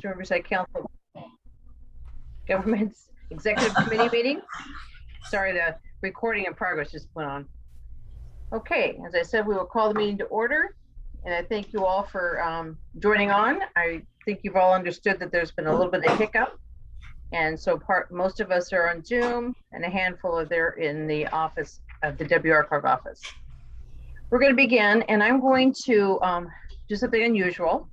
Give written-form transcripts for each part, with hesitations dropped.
Eastern Riverside Council Government's Executive Committee meeting. Sorry, the recording in progress just went on. Okay, as I said, we will call the meeting to order, and I thank you all for joining on. I think you've all understood that there's been a little bit of hiccup, and so most of us are on Zoom, and a handful are there in the office of the WRCOG office. We're going to begin, and I'm going to do something unusual,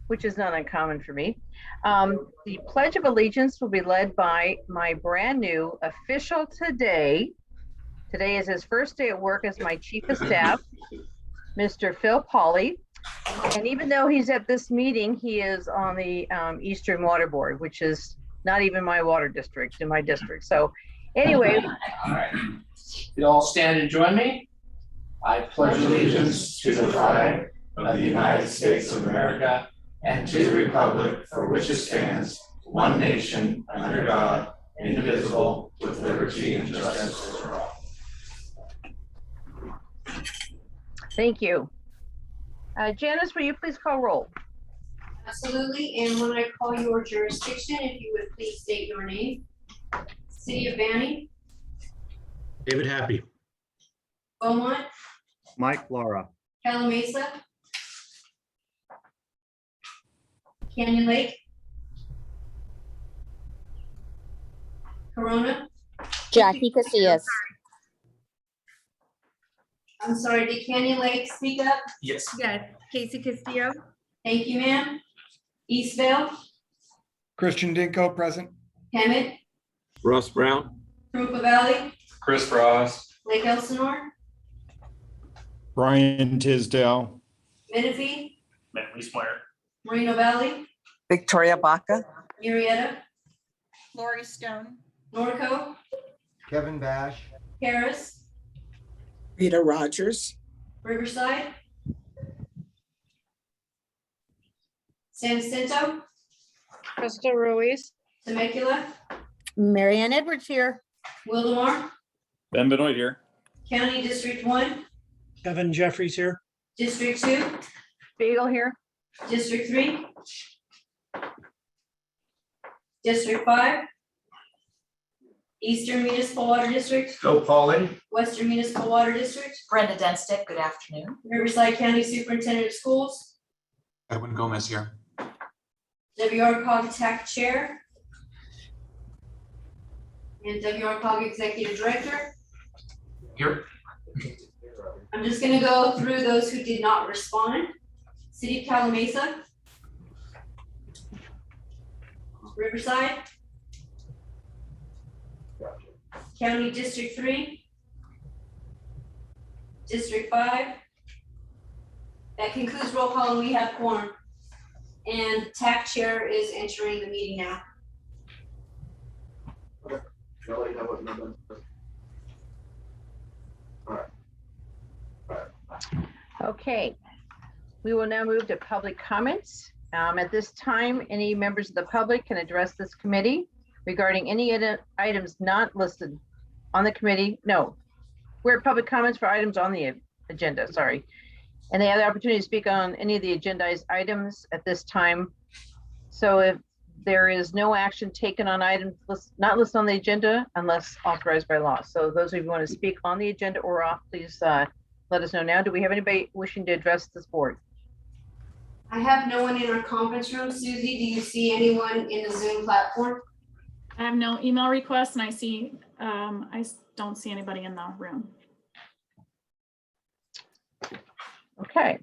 which is not uncommon for me. The Pledge of Allegiance will be led by my brand new official today. Today is his first day at work as my Chief of Staff, Mr. Phil Pauley. And even though he's at this meeting, he is on the Eastern Water Board, which is not even my water district in my district. So anyway. All right. You all stand and join me. I pledge allegiance to the flag of the United States of America and to the republic for which it stands, one nation, under God, indivisible, with liberty and justice for all. Thank you. Janice, will you please call roll? Absolutely, and when I call your jurisdiction, if you would please state your name. City of Banning. David Happy. Beaumont. Mike Laura. Calamasa. Canyon Lake. Corona. Jackie Casillas. I'm sorry, did Canyon Lake speak up? Yes. Yes, Casey Castillo. Thank you, ma'am. Eastvale. Christian Dinko, present. Hemet. Russ Brown. Parupa Valley. Chris Frost. Lake Elsinore. Brian Tisdale. Menifee. Matt Leesmeyer. Moreno Valley. Victoria Baca. Murrieta. Lori Stone. Norco. Kevin Bash. Harris. Rita Rogers. Riverside. San Jacinto. Crystal Ruiz. Temecula. Marianne Edwards here. Wildemar. Ben Benoit here. County District 1. Kevin Jeffries here. District 2. Beagle here. District 3. District 5. Eastern Municipal Water District. Phil Pauley. Western Municipal Water District. Brenda Denstick, good afternoon. Riverside County Superintendent of Schools. Edwin Gomez here. WRCOG TAC Chair. And WRCOG Executive Director. Here. I'm just gonna go through those who did not respond. City of Calamasa. Riverside. County District 3. District 5. That concludes roll call and we have quorum. And TAC Chair is entering the meeting now. Okay, we will now move to public comments. At this time, any members of the public can address this committee regarding any items not listed on the committee. No, we're at public comments for items on the agenda, sorry. And they have the opportunity to speak on any of the agendized items at this time. So if there is no action taken on items not listed on the agenda unless authorized by law. So those of you who want to speak on the agenda or off, please let us know now. Do we have anybody wishing to address this board? I have no one in our conference room. Susie, do you see anyone in the Zoom platform? I have no email requests and I don't see anybody in the room. Okay,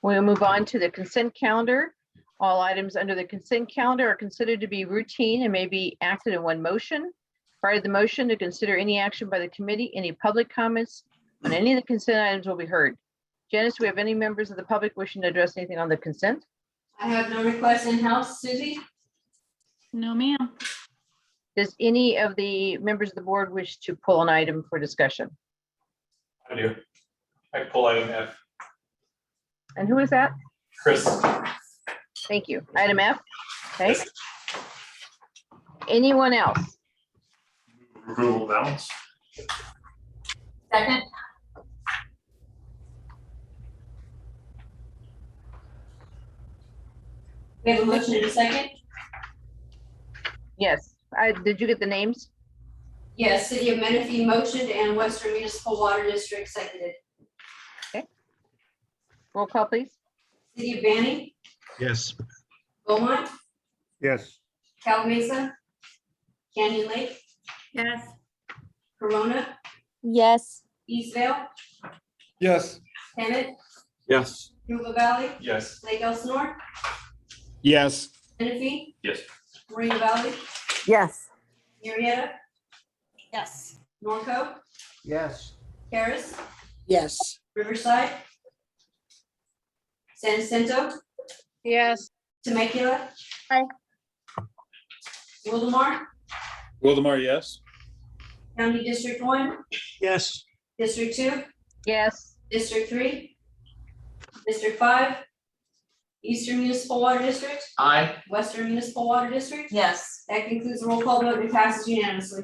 we'll move on to the consent calendar. All items under the consent calendar are considered to be routine and may be acted in one motion. Prior to the motion to consider any action by the committee, any public comments on any of the consent items will be heard. Janice, do we have any members of the public wishing to address anything on the consent? I have no requests in-house. Susie? No, ma'am. Does any of the members of the board wish to pull an item for discussion? I do. I pull item F. And who is that? Chris. Thank you. Item F. Okay. Anyone else? Approval of balance. Second. We have a motion and a second. Yes, did you get the names? Yes, City of Menifee motioned and Western Municipal Water District seconded. Roll call, please. City of Banning, Yes. Beaumont, Yes. Calamasa, Canyon Lake, Yes. Corona, Yes. Eastvale, Yes. Yes. Hemet, Yes. Yuba Valley, Yes. Lake Elsinore, Yes. Menifee, Yes. Moreno Valley, Yes. Marietta, Yes. Norco, Yes. Harris, Yes. Riverside, San Jacinto, Yes. Temecula. Aye. Wildemar, Wildemar, yes. County District 1, Yes. District 2, Yes. District 3, District 5, Eastern Municipal Water District, Aye. Western Municipal Water District. Yes. That concludes the roll call vote and passes unanimously.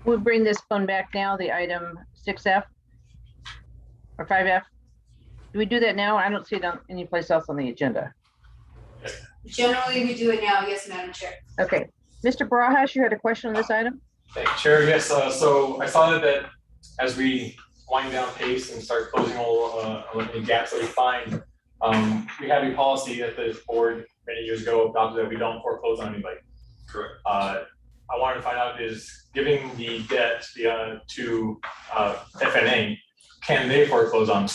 We'll bring this one back now, the item 6F or 5F. Do we do that now? I don't see it on any place else on the agenda. Generally, we do it now. Yes, Madam Chair. Okay, Mr. Barajas, you had a question on this item? Thank you, Chair. Yes, so I saw that as we wind down pace and start closing all any gaps that we find, we have a policy that the board many years ago adopted that we don't foreclose on anybody. Correct. I wanted to find out is giving the debt to FNA, can they foreclose on?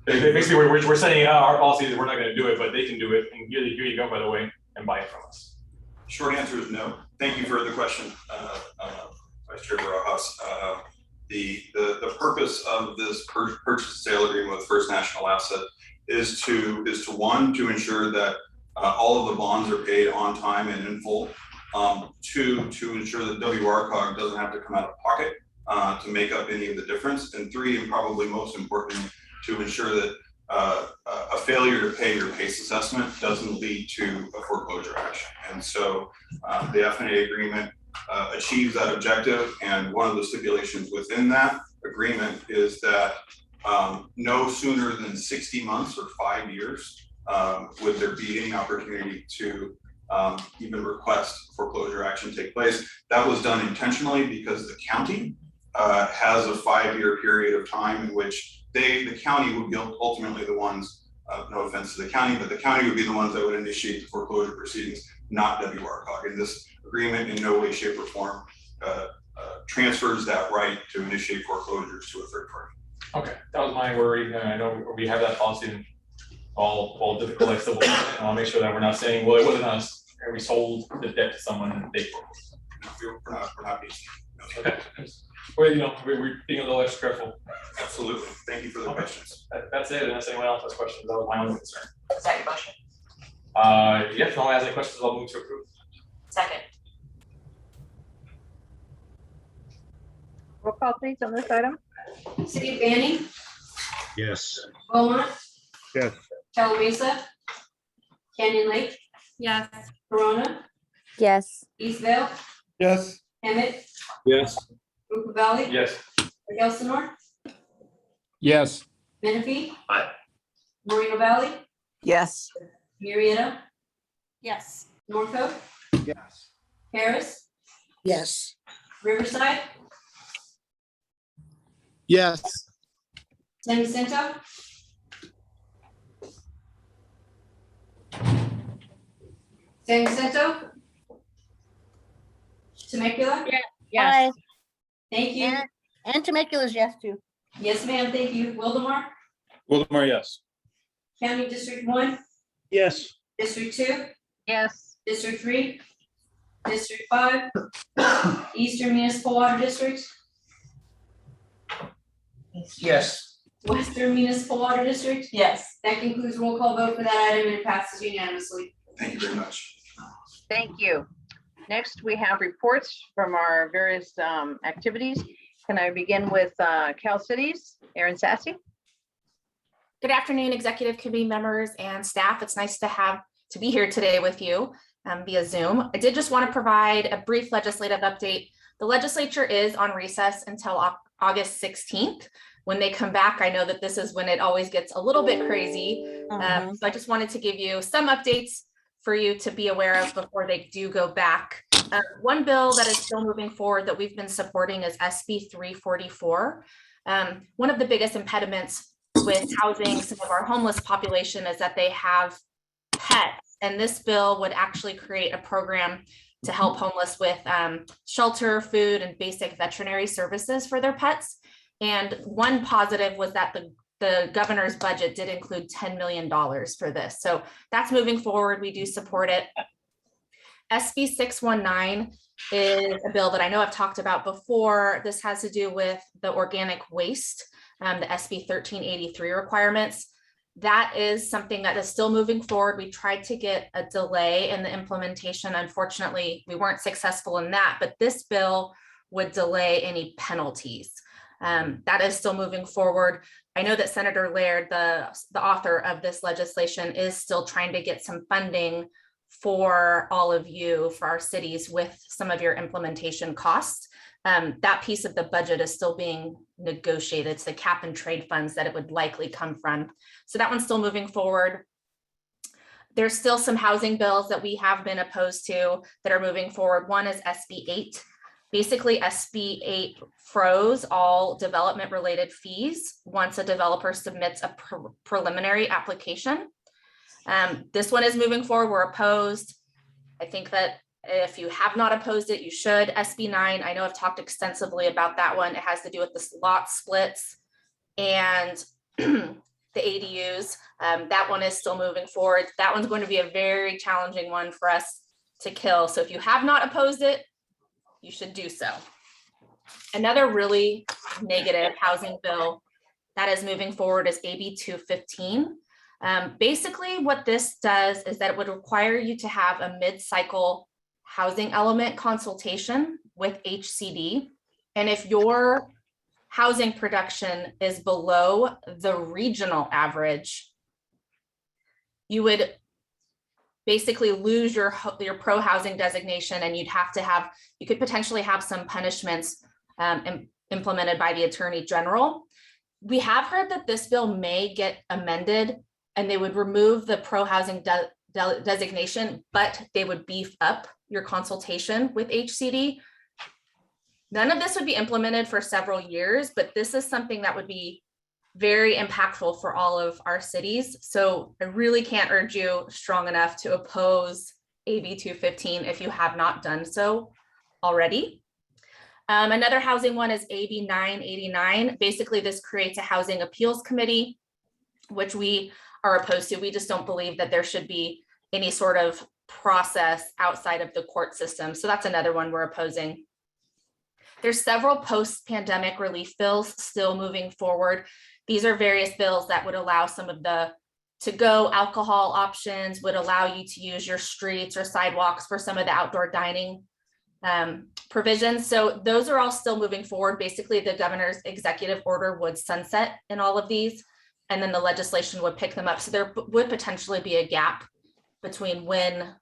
Basically, we're saying our policy is we're not going to do it, but they can do it, and here you go, by the way, and buy it from us. Short answer is no. Thank you for the question, Vice Chair Barajas. The purpose of this purchase sale agreement with First National Asset is to ensure that all of the bonds are paid on time and in full. Two, to ensure that WRCOG doesn't have to come out of pocket to make up any of the difference. And three, and probably most importantly, to ensure that a failure to pay your PACE assessment doesn't lead to a foreclosure action. And so the FNA agreement achieves that objective. And one of the stipulations within that agreement is that no sooner than 60 months or 5 years would there be any opportunity to even request foreclosure action take place. That was done intentionally because the county has a 5-year period of time in which the county would be ultimately the ones, no offense to the county, but the county would be the ones that would initiate the foreclosure proceedings, not WRCOG. And this agreement in no way, shape, or form transfers that right to initiate foreclosures to a third party. Okay, that was my worry. I know we have that policy in all difficult like civil, and I'll make sure that we're not saying, well, it wasn't us, and we sold the debt to someone and they foreclosed. No, we're not being. No. Okay. Well, we're being a little extra careful. Absolutely. Thank you for the questions. That's it. Unless anyone else has questions, that was my only concern. Is that your motion? Yes, if no one has any questions, I'll move to approve. Second. Roll call, please, on this item? City of Banning, Yes. Beaumont, Yes. Calamasa, Canyon Lake, Yes. Corona, Yes. Eastvale, Yes. Hemet, Yes. Yuba Valley, Yes. Lake Elsinore, Yes. Menifee. Aye. Moreno Valley, Yes. Marietta, Yes. Norco, Yes. Harris, Yes. Riverside, Yes. San Jacinto, San Jacinto, Temecula. Aye. Thank you. And Temecula's yes too. Yes, ma'am. Thank you. Wildemar, Wildemar, yes. County District 1, Yes. District 2, Yes. District 3, District 5, Eastern Municipal Water District, Yes. Western Municipal Water District. Yes. That concludes roll call vote for that item and it passes unanimously. Thank you very much. Thank you. Next, we have reports from our various activities. Can I begin with Cal Cities? Aaron Sassy? Good afternoon, executive committee members and staff. It's nice to be here today with you. via Zoom. I did just want to provide a brief legislative update. The legislature is on recess until August 16th. When they come back, I know that this is when it always gets a little bit crazy. So I just wanted to give you some updates for you to be aware of before they do go back. One bill that is still moving forward that we've been supporting is SB 344. One of the biggest impediments with housing some of our homeless population is that they have pets. And this bill would actually create a program to help homeless with shelter, food, and basic veterinary services for their pets. And one positive was that the governor's budget did include $10 million for this. So that's moving forward. We do support it. SB 619 is a bill that I know I've talked about before. This has to do with the organic waste, the SB 1383 requirements. That is something that is still moving forward. We tried to get a delay in the implementation. Unfortunately, we weren't successful in that, but this bill would delay any penalties. That is still moving forward. I know that Senator Laird, the author of this legislation, is still trying to get some funding for all of you, for our cities, with some of your implementation costs. That piece of the budget is still being negotiated. It's the cap and trade funds that it would likely come from. So that one's still moving forward. There's still some housing bills that we have been opposed to that are moving forward. One is SB 8. Basically, SB 8 froze all development related fees once a developer submits a preliminary application. This one is moving forward. We're opposed. I think that if you have not opposed it, you should. SB 9, I know I've talked extensively about that one. It has to do with the lot splits and the ADUs. That one is still moving forward. That one's going to be a very challenging one for us to kill. So if you have not opposed it, you should do so. Another really negative housing bill that is moving forward is AB 215. Basically, what this does is that it would require you to have a mid-cycle housing element consultation with HCD. And if your housing production is below the regional average, you would basically lose your pro-housing designation, and you could potentially have some punishments implemented by the Attorney General. We have heard that this bill may get amended and they would remove the pro-housing designation, but they would beef up your consultation with HCD. None of this would be implemented for several years, but this is something that would be very impactful for all of our cities. So I really can't urge you strong enough to oppose AB 215 if you have not done so already. Another housing one is AB 989. Basically, this creates a housing appeals committee, which we are opposed to. We just don't believe that there should be any sort of process outside of the court system. So that's another one we're opposing. There's several post-pandemic relief bills still moving forward. These are various bills that would allow some of the to-go alcohol options, would allow you to use your streets or sidewalks for some of the outdoor dining provisions. So those are all still moving forward. Basically, the governor's executive order would sunset in all of these, and then the legislation would pick them up. So there would potentially be a gap between when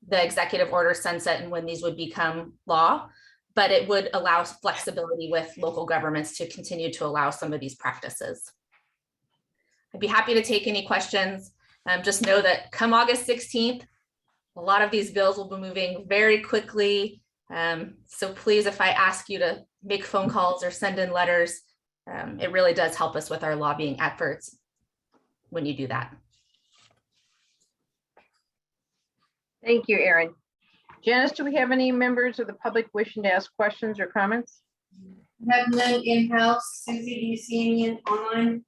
the executive order sunset and when these would become law, but it would allow flexibility with local governments to continue to allow some of these practices. I'd be happy to take any questions. Just know that come August 16th, a lot of these bills will be moving very quickly. So please, if I ask you to make phone calls or send in letters, it really does help us with our lobbying efforts when you do that. Thank you, Erin. Janice, do we have any members of the public wishing to ask questions or comments? I have none in-house. Susie, do you see any online?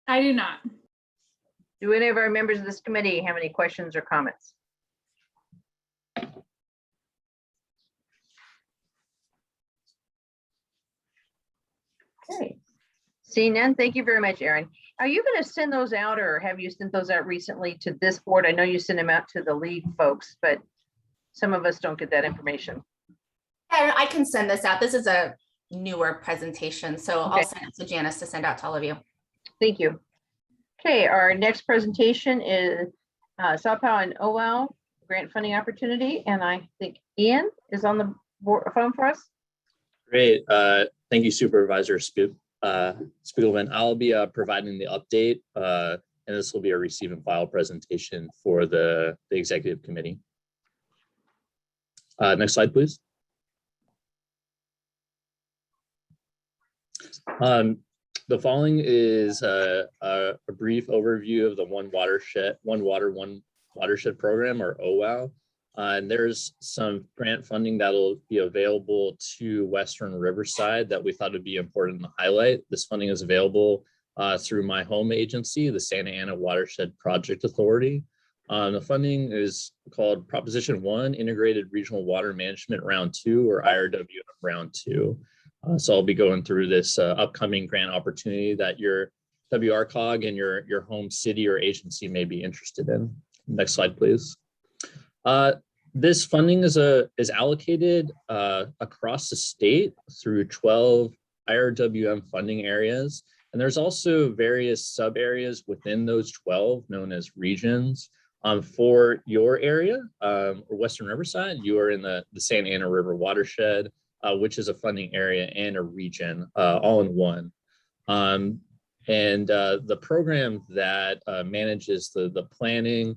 I do not. Do any of our members of this committee have any questions or comments? Okay. Seeing none, thank you very much, Erin. Are you going to send those out, or have you sent those out recently to this board? I know you sent them out to the league folks, but some of us don't get that information. And I can send this out. This is a newer presentation, so okay. I'll send it to Janice to send out to all of you. Thank you. Okay, our next presentation is SAPA and OWL grant funding opportunity. And I think Ian is on the phone for us. Great. Thank you, Supervisor Spiegelman. I'll be providing the update, and this will be a receive and file presentation for the executive committee. Next slide, please. The following is a brief overview of the One Watershed, One Water, One Watershed program, or OWOW. And there's some grant funding that'll be available to Western Riverside that we thought would be important to highlight. This funding is available through my home agency, the Santa Ana Watershed Project Authority. The funding is called Proposition 1, Integrated Regional Water Management Round 2, or IRWM Round 2. So I'll be going through this upcoming grant opportunity that your WRCOG and your home city or agency may be interested in. Next slide, please. This funding is allocated across the state through 12 IRWM funding areas. And there's also various sub areas within those 12 known as regions. For your area, or Western Riverside, you are in the Santa Ana River Watershed, which is a funding area and a region all in one. The program that manages the planning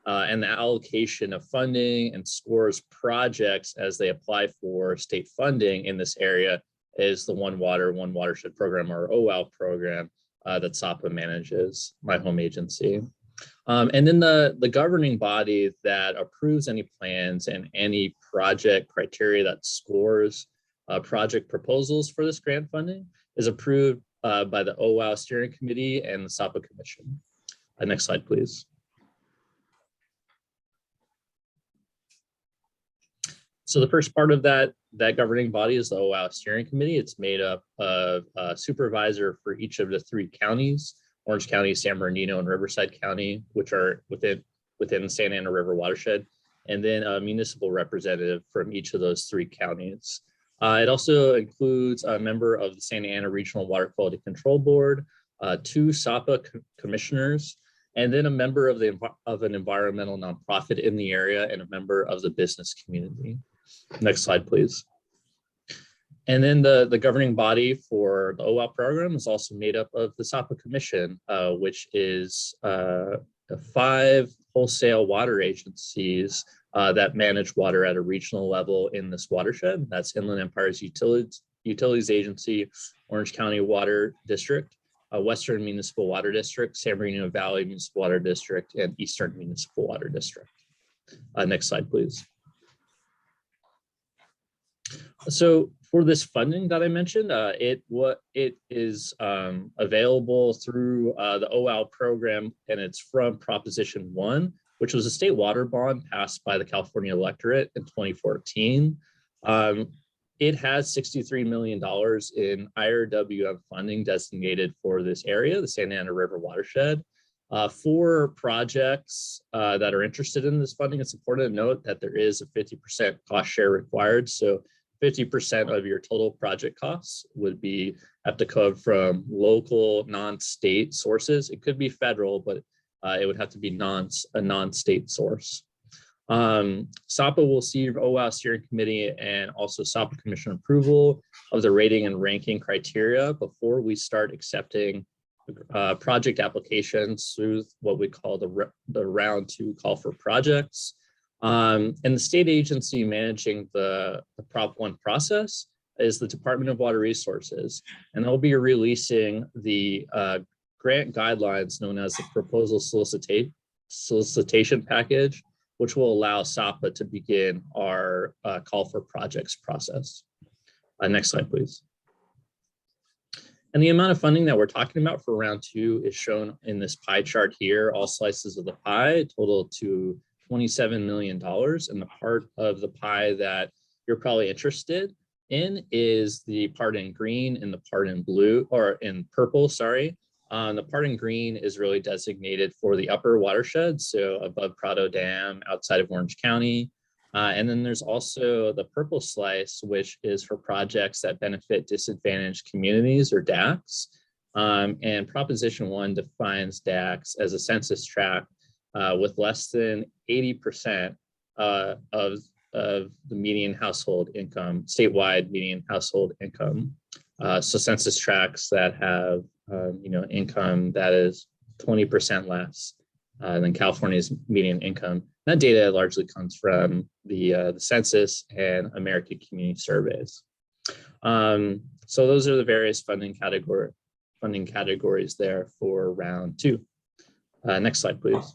and the allocation of funding and scores projects as they apply for state funding in this area is the One Water, One Watershed program, or OWOW program that SAPA manages, my home agency. And then the governing body that approves any plans and any project criteria that scores project proposals for this grant funding is approved by the OWOW Steering Committee and the SAPA Commission. Next slide, please. So the first part of that governing body is the OWOW Steering Committee. It's made up of a supervisor for each of the 3 counties, Orange County, San Bernardino, and Riverside County, which are within the Santa Ana River Watershed, and then a municipal representative from each of those 3 counties. It also includes a member of the Santa Ana Regional Water Quality Control Board, 2 SAPA commissioners, and then a member of an environmental nonprofit in the area and a member of the business community. Next slide, please. And then the governing body for the OWOW program is also made up of the SAPA Commission, which is 5 wholesale water agencies that manage water at a regional level in this watershed. That's Inland Empire's Utilities Agency, Orange County Water District, Western Municipal Water District, San Bernardino Valley Municipal Water District, and Eastern Municipal Water District. Next slide, please. So for this funding that I mentioned, it is available through the OWOW program, and it's from Proposition 1, which was a state water bond passed by the California electorate in 2014. It has $63 million in IRWM funding designated for this area, the Santa Ana River Watershed. For projects that are interested in this funding, it's important to note that there is a 50% cost share required. So 50% of your total project costs would have to come from local, non-state sources. It could be federal, but it would have to be a non-state source. SAPA will see OWOW Steering Committee and also SAPA Commission approval of the rating and ranking criteria before we start accepting project applications through what we call the round 2 call for projects. And the state agency managing the Prop 1 process is the Department of Water Resources, and they'll be releasing the grant guidelines known as the proposal solicitation package, which will allow SAPA to begin our call for projects process. Next slide, please. And the amount of funding that we're talking about for round 2 is shown in this pie chart here. All slices of the pie total to $27 million. And the part of the pie that you're probably interested in is the part in green and the part in blue, or in purple, sorry. The part in green is really designated for the upper watershed, so above Prado Dam, outside of Orange County. And then there's also the purple slice, which is for projects that benefit disadvantaged communities, or DACs. And Proposition 1 defines DACs as a census tract with less than 80% of the median household income, statewide median household income. So census tracts that have income that is 20% less than California's median income. That data largely comes from the census and American Community Surveys. So those are the various funding categories there for round 2. Next slide, please.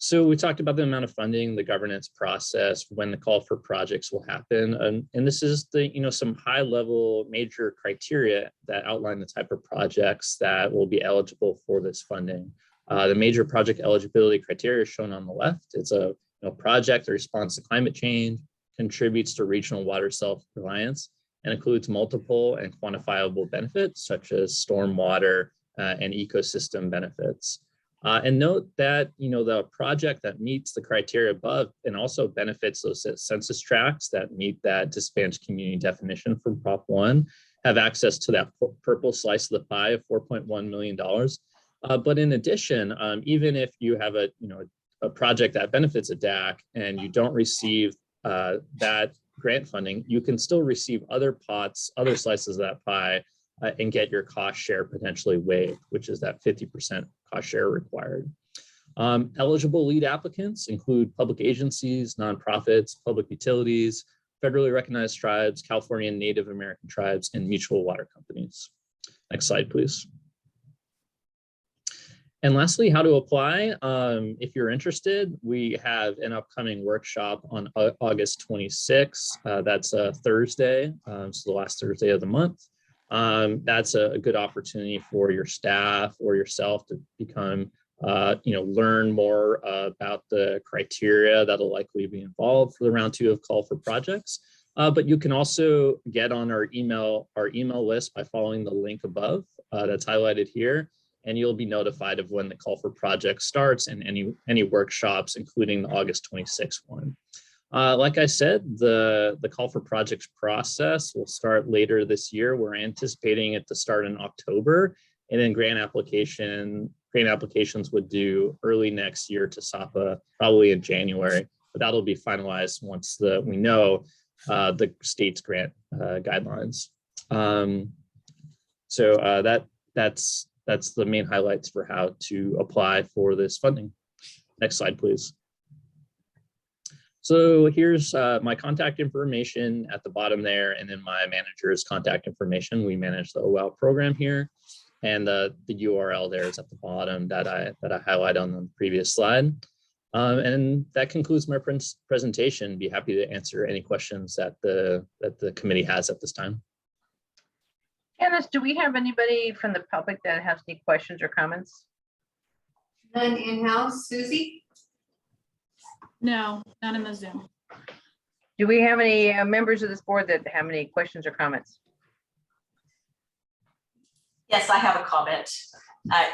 So we talked about the amount of funding, the governance process, when the call for projects will happen. And this is some high level major criteria that outline the type of projects that will be eligible for this funding. The major project eligibility criteria shown on the left. It's a project that responds to climate change, contributes to regional water self-reliance, and includes multiple and quantifiable benefits such as stormwater and ecosystem benefits. And note that the project that meets the criteria above and also benefits those census tracts that meet that disadvantaged community definition from Prop 1 have access to that purple slice of the pie of $4.1 million. But in addition, even if you have a project that benefits a DAC and you don't receive that grant funding, you can still receive other pots, other slices of that pie and get your cost share potentially waived, which is that 50% cost share required. Eligible lead applicants include public agencies, nonprofits, public utilities, federally recognized tribes, California and Native American tribes, and mutual water companies. Next slide, please. And lastly, how to apply. If you're interested, we have an upcoming workshop on August 26th. That's a Thursday, so the last Thursday of the month. That's a good opportunity for your staff or yourself to become, learn more about the criteria that'll likely be involved for the round 2 of call for projects. But you can also get on our email list by following the link above that's highlighted here, and you'll be notified of when the call for project starts and any workshops, including the August 26th one. Like I said, the call for projects process will start later this year. We're anticipating it to start in October, and then grant applications would do early next year to SAPA, probably in January, but that'll be finalized once we know the state's grant guidelines. That's the main highlights for how to apply for this funding. Next slide, please. So here's my contact information at the bottom there, and then my manager's contact information. We manage the OL program here, and the URL there is at the bottom that I highlighted on the previous slide. And that concludes my presentation. Be happy to answer any questions that the committee has at this time. Candace, do we have anybody from the public that has any questions or comments? None in-house. Susie? No, not in the Zoom. Do we have any members of this board that have any questions or comments? Yes, I have a comment.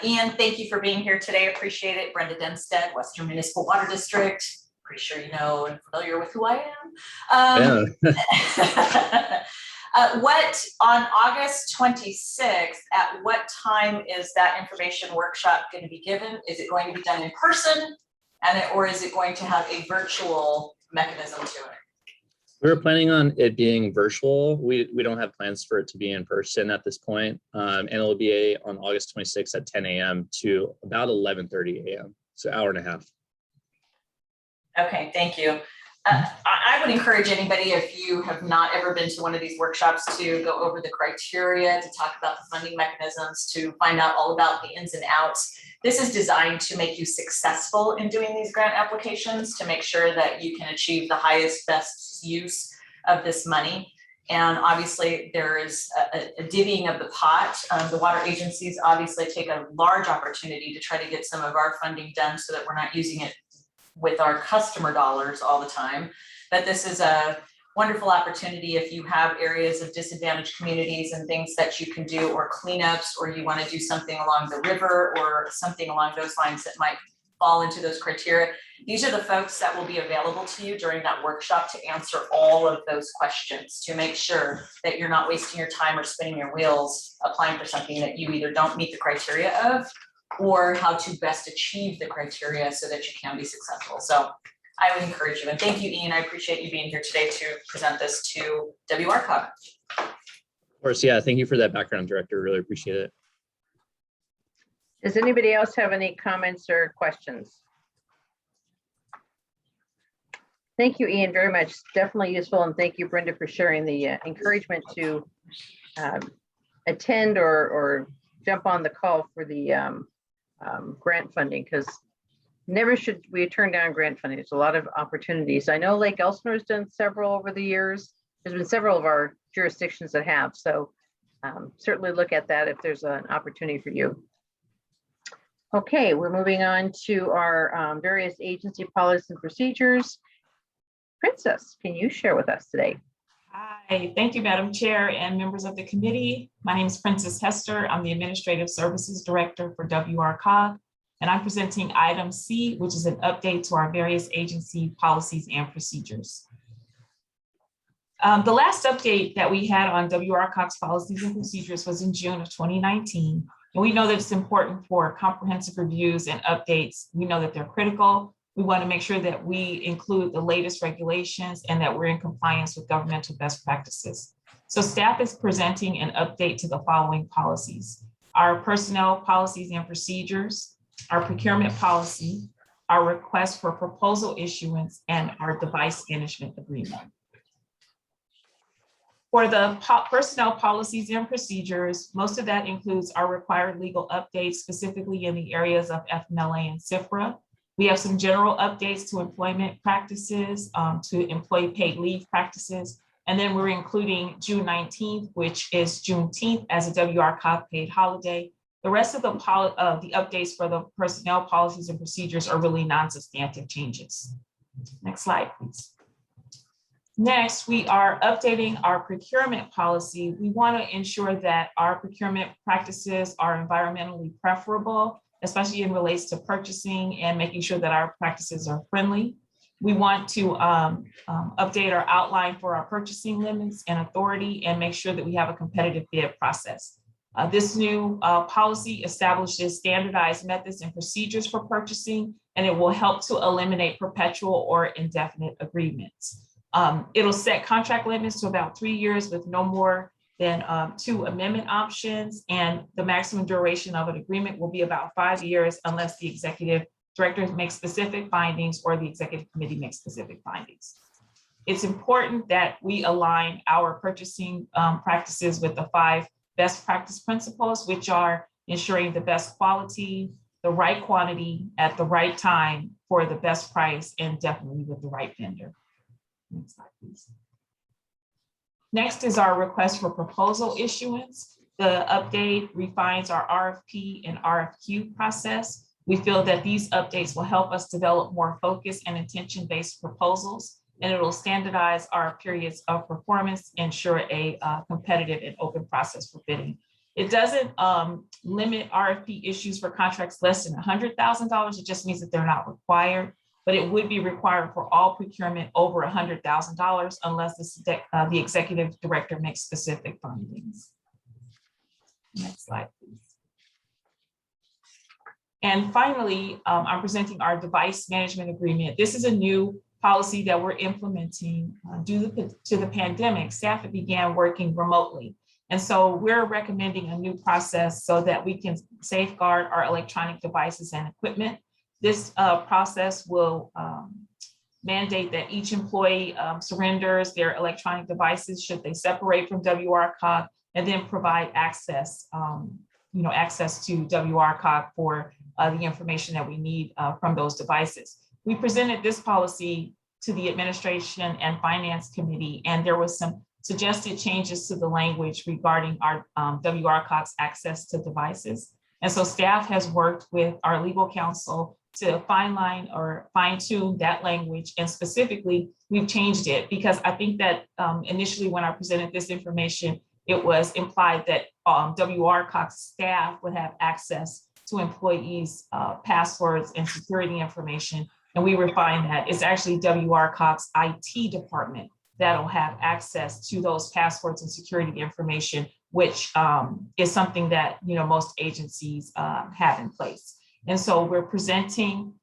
Ian, thank you for being here today. Appreciate it. Brenda Denstead, Western Municipal Water District. Pretty sure you know and familiar with who I am. What on August 26th, at what time is that information workshop going to be given? Is it going to be done in person, or is it going to have a virtual mechanism to it? We're planning on it being virtual. We don't have plans for it to be in person at this point. And it'll be on August 26th at 10 a.m. to about 11:30 a.m. So hour and a half. Okay, thank you. I would encourage anybody, if you have not ever been to one of these workshops, to go over the criteria, to talk about the funding mechanisms, to find out all about the ins and outs. This is designed to make you successful in doing these grant applications, to make sure that you can achieve the highest, best use of this money. And obviously there is a divvying of the pot. The water agencies obviously take a large opportunity to try to get some of our funding done so that we're not using it with our customer dollars all the time. But this is a wonderful opportunity if you have areas of disadvantaged communities and things that you can do, or cleanups, or you want to do something along the river or something along those lines that might fall into those criteria. These are the folks that will be available to you during that workshop to answer all of those questions, to make sure that you're not wasting your time or spinning your wheels applying for something that you either don't meet the criteria of, or how to best achieve the criteria so that you can be successful. So I would encourage you, and thank you, Ian. I appreciate you being here today to present this to WRCOG. Of course, yeah, thank you for that background, Director. Really appreciate it. Does anybody else have any comments or questions? Thank you, Ian, very much. Definitely useful. And thank you, Brenda, for sharing the encouragement to attend or jump on the call for the grant funding, because never should we turn down grant funding. There's a lot of opportunities. I know Lake Elsinore has done several over the years. There's been several of our jurisdictions that have. So certainly look at that if there's an opportunity for you. Okay, we're moving on to our various agency policies and procedures. Princess, can you share with us today? Hi, thank you, Madam Chair and members of the committee. My name is Princess Hester. I'm the Administrative Services Director for WRCOG, and I'm presenting item C, which is an update to our various agency policies and procedures. The last update that we had on WRCOG's policies and procedures was in June of 2019. And we know that it's important for comprehensive reviews and updates. We know that they're critical. We want to make sure that we include the latest regulations and that we're in compliance with governmental best practices. So staff is presenting an update to the following policies: our personnel policies and procedures, our procurement policy, our request for proposal issuance, and our device management agreement. For the personnel policies and procedures, most of that includes our required legal updates, specifically in the areas of FMLA and CFRA. We have some general updates to employment practices, to employee paid leave practices, and then we're including June 19th, which is Juneteenth, as a WRCOG paid holiday. The rest of the updates for the personnel policies and procedures are really non-substantive changes. Next slide, please. Next, we are updating our procurement policy. We want to ensure that our procurement practices are environmentally preferable, especially in relates to purchasing and making sure that our practices are friendly. We want to update our outline for our purchasing limits and authority and make sure that we have a competitive bid process. This new policy establishes standardized methods and procedures for purchasing, and it will help to eliminate perpetual or indefinite agreements. It'll set contract limits to about 3 years with no more than 2 amendment options, and the maximum duration of an agreement will be about 5 years unless the executive director makes specific findings or the executive committee makes specific findings. It's important that we align our purchasing practices with the 5 best practice principles, which are ensuring the best quality, the right quantity at the right time for the best price, and definitely with the right vendor. Next slide, please. Next is our request for proposal issuance. The update refines our RFP and RFQ process. We feel that these updates will help us develop more focused and intention-based proposals, and it will standardize our periods of performance, ensure a competitive and open process for bidding. It doesn't limit RFP issues for contracts less than $100,000. It just means that they're not required, but it would be required for all procurement over $100,000 unless the executive director makes specific findings. Next slide, please. And finally, I'm presenting our device management agreement. This is a new policy that we're implementing due to the pandemic. Staff began working remotely. And so we're recommending a new process so that we can safeguard our electronic devices and equipment. This process will mandate that each employee surrenders their electronic devices should they separate from WRCOG, and then provide access, access to WRCOG for the information that we need from those devices. We presented this policy to the Administration and Finance Committee, and there was some suggested changes to the language regarding our WRCOG's access to devices. And so staff has worked with our legal counsel to fine-tune that language. And specifically, we've changed it because I think that initially when I presented this information, it was implied that WRCOG staff would have access to employees' passwords and security information. And we refined that. It's actually WRCOG's IT department that'll have access to those passwords and security information which is something that, you know, most agencies have in place. And so we're presenting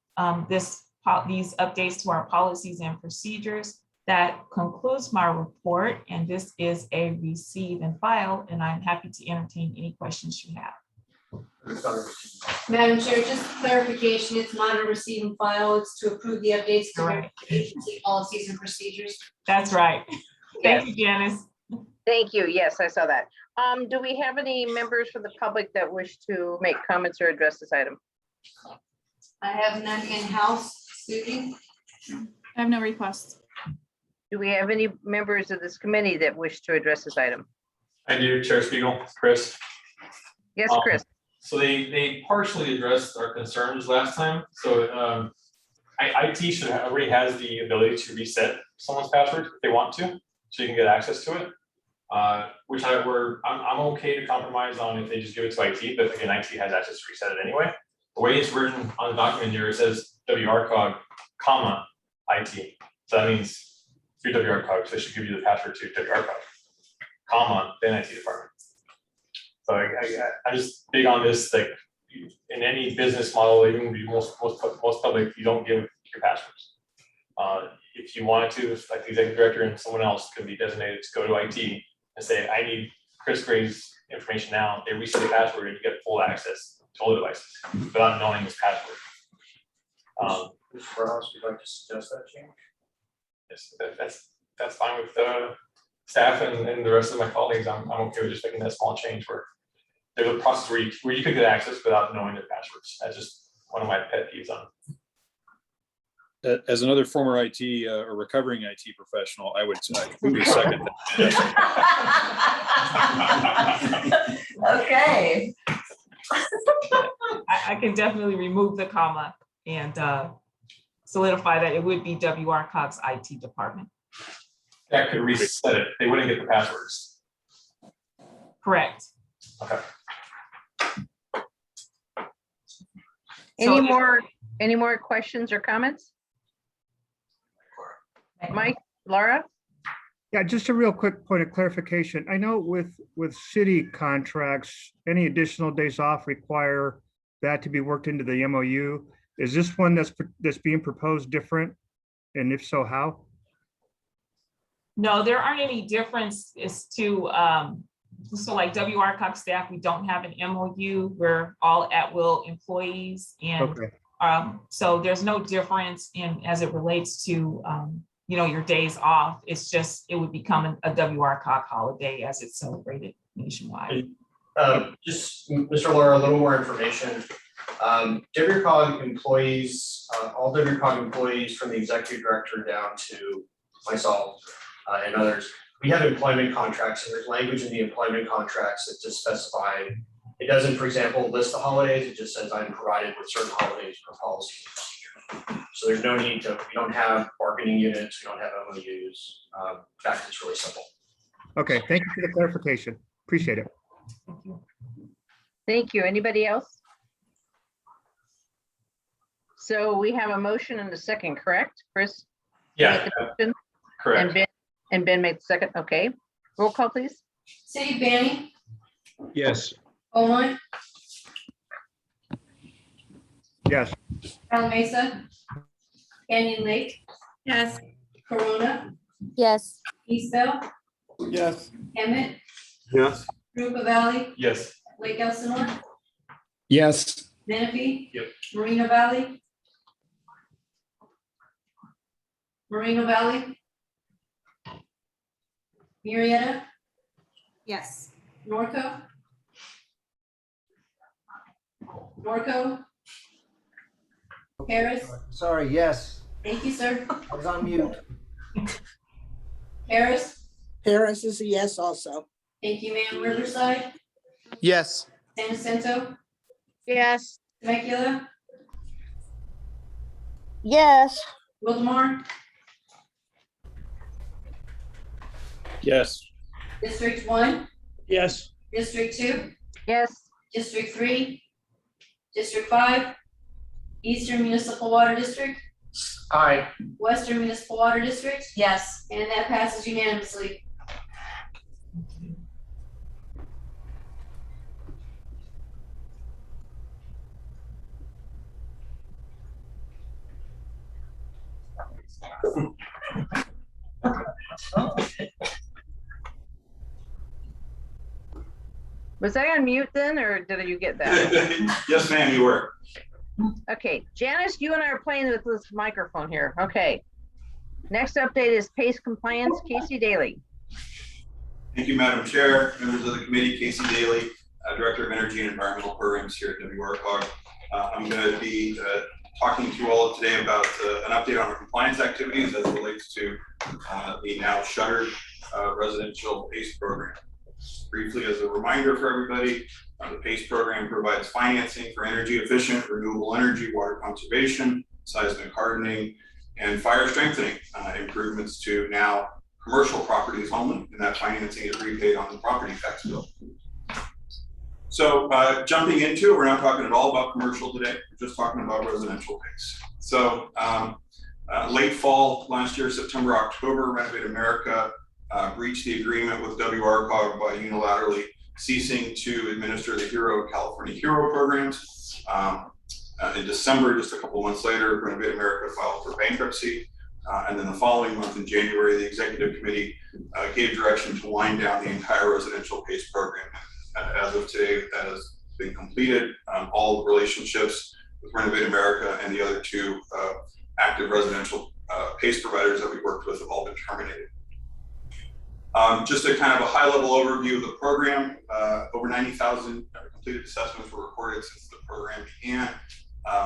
these updates to our policies and procedures. That concludes my report, and this is a receive and file, and I'm happy to entertain any questions you have. Madam Chair, just clarification, it's not a receive and file, it's to approve the updates to Right. agency policies and procedures. That's right. Yes. Thank you, Janice. Thank you. Yes, I saw that. Do we have any members from the public that wish to make comments or address this item? I have none in-house. Susie? I have no requests. Do we have any members of this committee that wish to address this item? I do, Chair Spiegel, Chris. Yes, Chris. So they partially addressed our concerns last time. So IT should already has the ability to reset someone's password if they want to, so you can get access to it. Which I'm okay to compromise on if they just give it to IT, but again, IT has access to reset it anyway. The way it's written on the document here, it says WRCOG, comma, IT. So that means if you're WRCOG, so they should give you the password to WRCOG, comma, then IT department. So I just big on this, like in any business model, even most public, you don't give your passwords. If you wanted to, like the executive director and someone else could be designated to go to IT and say, I need Chris Gray's information now. They reset the password and you get full access to all the devices without knowing his password. Mr. Rouse, would you like to suggest that change? Yes, that's fine with staff and the rest of my colleagues. I'm okay with just making that small change where there's a process where you could get access without knowing their passwords. That's just one of my pet peeves on. As another former IT or recovering IT professional, I would completely second that. Okay. I can definitely remove the comma and solidify that it would be WRCOG's IT department. That could reset it. They wouldn't get the passwords. Correct. Okay. Any more questions or comments? Mike, Laura? Yeah, just a real quick point of clarification. I know with city contracts, any additional days off require that to be worked into the MOU. Is this one that's being proposed different? And if so, how? No, there aren't any differences to, so like WRCOG staff, we don't have an MOU. We're all at-will employees. And Okay. so there's no difference in as it relates to, you know, your days off. It's just, it would become a WRCOG holiday as it's celebrated nationwide. Just, Mr. Laura, a little more information. WCOG employees, all WCOG employees from the executive director down to myself and others, we have employment contracts, and there's language in the employment contracts that just specify, it doesn't, for example, list the holidays, it just says I'm provided with certain holidays per policy and procedure. So there's no need to, we don't have bargaining units, we don't have MOUs. In fact, it's really simple. Okay, thank you for the clarification. Appreciate it. Thank you. Anybody else? So we have a motion and a second, correct, Chris? Yeah, correct. And Ben made the second. Okay. Roll call, please. City Banning, Yes. Beaumont, Yes. Mesa, Canyon Lake, Yes. Corona, Yes. Eastvale, Yes. Emmett, Yes. Rupa Valley, Yes. Lake Elsinore, Yes. Menifee. Yep. Moreno Valley. Moreno Valley. Murrieta, Yes. Norco. Norco. Harris, Sorry, yes. thank you, sir. I was on mute. Harris, Harris is a yes also. thank you, ma'am. Riverside, Yes. San Jacinto, Yes. Temecula, Yes. Wildomar, Yes. District 1, Yes. District 2, Yes. District 3, District 5, Eastern Municipal Water District, Aye. Western Municipal Water District, Yes. and that passes unanimously. Was I on mute then, or did you get that? Yes, ma'am, you were. Okay, Janice, you and I are playing with this microphone here. Okay. Next update is PACE compliance, Casey Daly. Thank you, Madam Chair, members of the committee. Casey Daly, Director of Energy and Environmental Programs here at WRCOG. I'm going to be talking to you all today about an update on our compliance activities as it relates to the now shuttered residential PACE program. Briefly, as a reminder for everybody, the PACE program provides financing for energy efficient, renewable energy, water conservation, seismic hardening, and fire strengthening improvements to now commercial properties only, and that financing is repaid on the property tax bill. So jumping into it, we're not talking at all about commercial today, we're just talking about residential PACE. So late fall last year, September, October, Renovate America breached the agreement with WRCOG by unilaterally ceasing to administer the California HERO programs. In December, just a couple months later, Renovate America filed for bankruptcy. And then the following month in January, the executive committee gave direction to wind down the entire residential PACE program. As of today, that has been completed. All the relationships with Renovate America and the other two active residential PACE providers that we worked with have all been terminated. Just a kind of a high-level overview of the program. Over 90,000 completed assessments were recorded since the program began.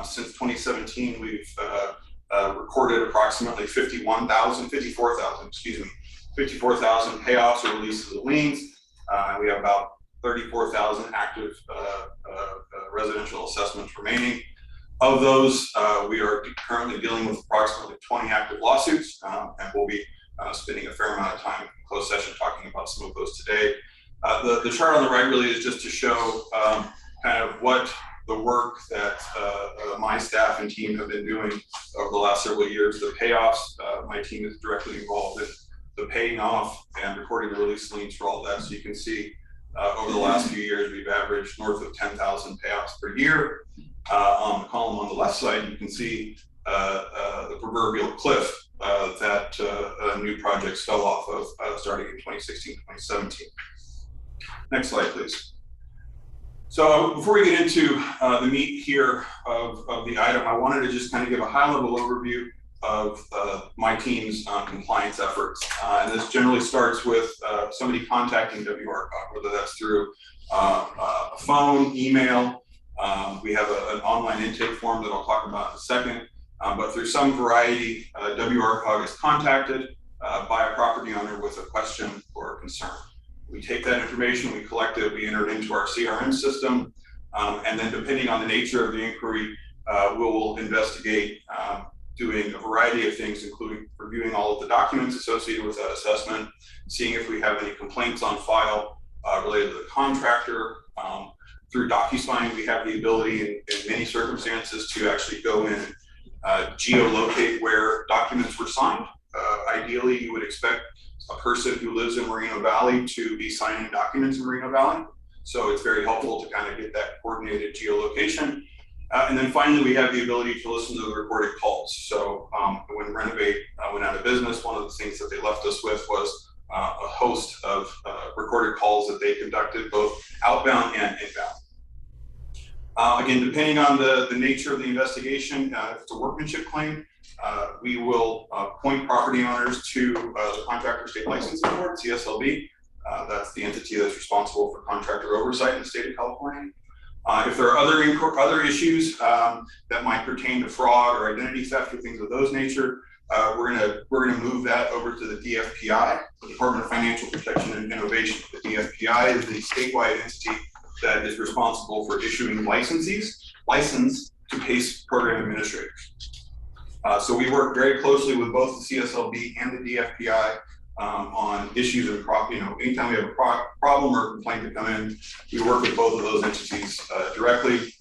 Since 2017, we've recorded approximately 54,000 payoffs or releases of liens. We have about 34,000 active residential assessments remaining. Of those, we are currently dealing with approximately 20 active lawsuits, and we'll be spending a fair amount of time in closed session talking about some of those today. The chart on the right really is just to show kind of what the work that my staff and team have been doing over the last several years. The payoffs, my team is directly involved in the paying off and recording the release liens for all that. So you can see over the last few years, we've averaged north of 10,000 payoffs per year. On the column on the left side, you can see the proverbial cliff that new projects fell off of starting in 2016, 2017. Next slide, please. So before we get into the meat here of the item, I wanted to just kind of give a high-level overview of my team's compliance efforts. And this generally starts with somebody contacting WRCOG, whether that's through a phone, email. We have an online intake form that I'll talk about in a second. But through some variety, WRCOG is contacted by a property owner with a question or a concern. We take that information, we collect it, we enter it into our CRM system, and then depending on the nature of the inquiry, we'll investigate doing a variety of things, including reviewing all of the documents associated with that assessment, seeing if we have any complaints on file related to the contractor. Through DocuSign, we have the ability in many circumstances to actually go in and geolocate where documents were signed. Ideally, you would expect a person who lives in Moreno Valley to be signing documents in Moreno Valley. So it's very helpful to kind of get that coordinated geolocation. And then finally, we have the ability to listen to the recorded calls. So when Renovate went out of business, one of the things that they left us with was a host of recorded calls that they conducted, both outbound and inbound. Again, depending on the nature of the investigation, if it's a workmanship claim, we will point property owners to the Contractor State Licensing Board, CSLB. That's the entity that's responsible for contractor oversight in the state of California. If there are other issues that might pertain to fraud or identity theft or things of those nature, we're gonna move that over to the DFPI, the Department of Financial Protection and Innovation. The DFPI is the statewide entity that is responsible for issuing license to PACE program administrators. So we work very closely with both the CSLB and the DFPI on issues of anytime we have a problem or a complaint to come in, we work with both of those entities directly.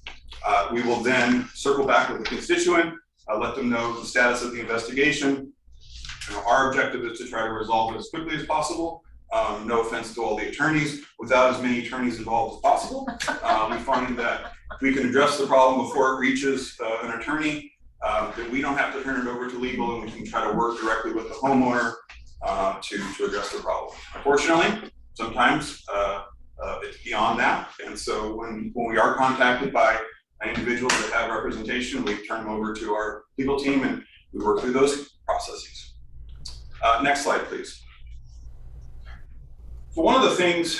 We will then circle back with the constituent, let them know the status of the investigation. Our objective is to try to resolve it as quickly as possible. No offense to all the attorneys, without as many attorneys involved as possible. We find that if we can address the problem before it reaches an attorney, then we don't have to turn it over to legal, and we can try to work directly with the homeowner to address the problem. Unfortunately, sometimes it's beyond that, and so when we are contacted by an individual that have representation, we turn them over to our legal team and we work through those processes. Next slide, please. So one of the things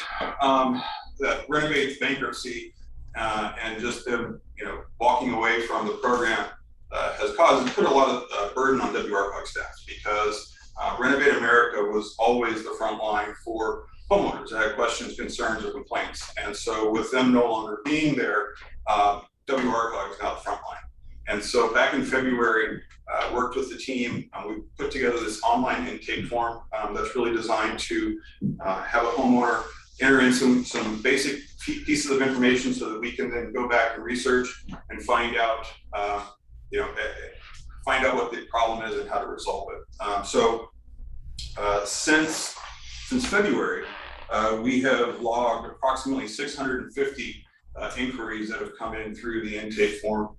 that Renovate's bankruptcy and just them, walking away from the program has caused, put a lot of burden on WRCOG staff, because Renovate America was always the front line for homeowners that had questions, concerns, or complaints. And so with them no longer being there, WRCOG is now the front line. And so back in February, worked with the team, we put together this online intake form that's really designed to have a homeowner enter in some basic pieces of information so that we can then go back and research and find out, find out what the problem is and how to resolve it. Since February, we have logged approximately 650 inquiries that have come in through the intake form.